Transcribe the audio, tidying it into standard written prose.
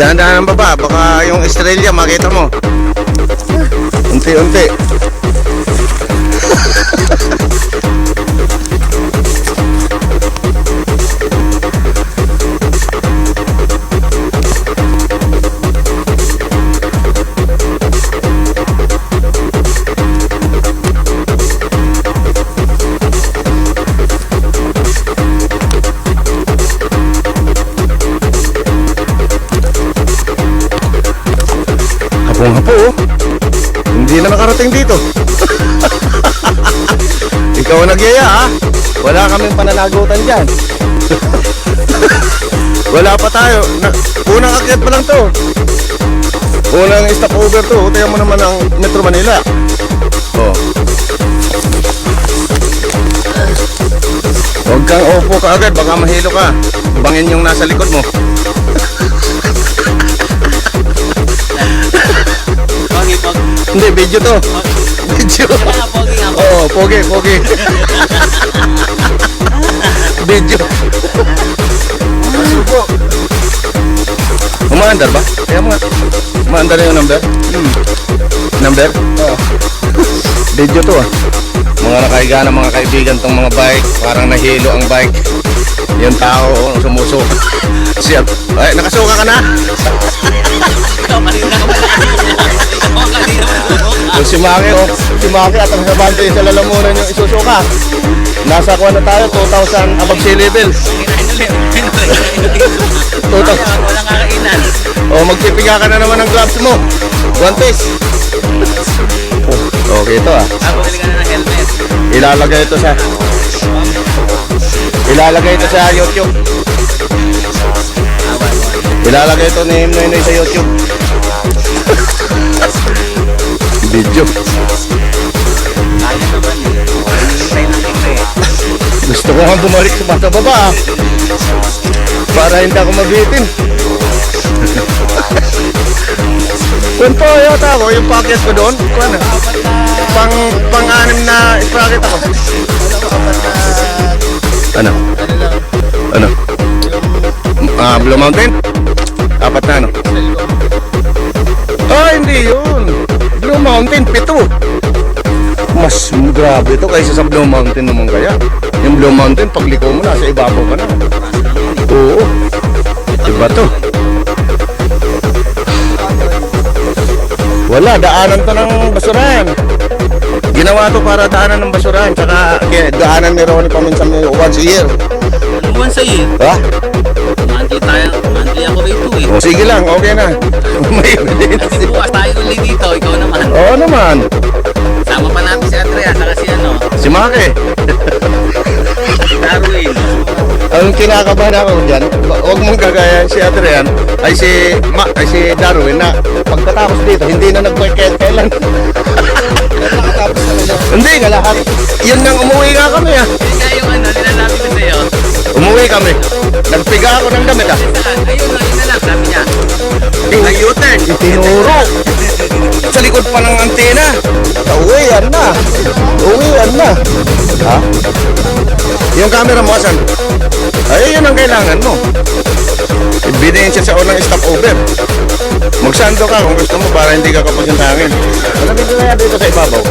Dahan-dahan ang baba, baka yung Estrella makita mo. Unti-unti. Hapong-hapo, oh. Hindi na nakarating dito. Ikaw ang nagyaya, ha? Wala kaming pananagutan dyan. Wala pa tayo. Unang akyat pa lang to. Unang stopover to. Tingnan mo naman ang Metro Manila. Oh. Huwag kang upo ka agad, baka mahilo ka. Bangin yung nasa likod mo. Hindi, video to. Video. Oo, pogi. Video. Masubo. Umaandar ba? Kaya mo nga. Umaandar na yung number? Number? Oo. Video to, ah. Mga nakahiga ng mga kaibigan tong mga bike. Parang nahilo ang bike. Yung tao, oh, sumuso. Siya. Ay, nakasuka ka na? Si Maki, oh. Si Maki at ang sabante sa lalamunan yung isusuka. Nasa kuha na tayo, 2,000 above sea level. 2,000. Walang kakainan. Oh, magpipiga ka na naman ng gloves mo. Guantes. Oh, okay ito, ah. Bumili ka na ng helmet. Ilalagay ito sa YouTube. Ilalagay ito ni Noy sa YouTube. Video. Kaya naman eh. Hintay ng hintay. Gusto ko nga bumalik sa bata baba, ah. Para hindi ako mabitin. Kunto yata ako, yung packet ko doon. Kuan, pang-anim na packet ako. Ano? Ano? Blue Mountain? Apat na, ano? Ah, hindi yun. Blue Mountain, 7. Mas grabe ito kaysa sa Blue Mountain naman kaya. Yung Blue Mountain, pagliko mo na, sa ibabaw ka na. Oo. Diba to? Wala, daanan to ng basurahan. Ginawa to para daanan ng basurahan. Tsaka daanan ni Ronnie paminsan once a year. Once a year? Ha? Monthly ako rito eh. O sige lang, okay na. May evidence. Kasi bukas tayo ulit dito, ikaw naman. Oo naman. Sama pa natin si Andrea, saka si ano, Si Maki. Darwin. Ang kinakabahan ako dyan, huwag mong gagayan si Adrian, ay si Darwin na pagkatapos dito, hindi na nagpagkailan. Hindi nga lahat. Yun nang umuwi nga kami, ah. Hindi nga yung ano, nilalapit ko sa'yo. Umuwi kami. Nagpiga ako ng damit, ah. Ayun na lang, sabi niya. Ang U-turn. Itinuro. Sa likod pa ng antena. Uwian na. Uwian na. Ha? Yung camera mo, asan? Ay, yun ang kailangan mo. Ebidensya sa unang stopover. Magsando ka kung gusto mo para hindi ka kapag yung hangin. Malamig na yan dito sa ibabaw.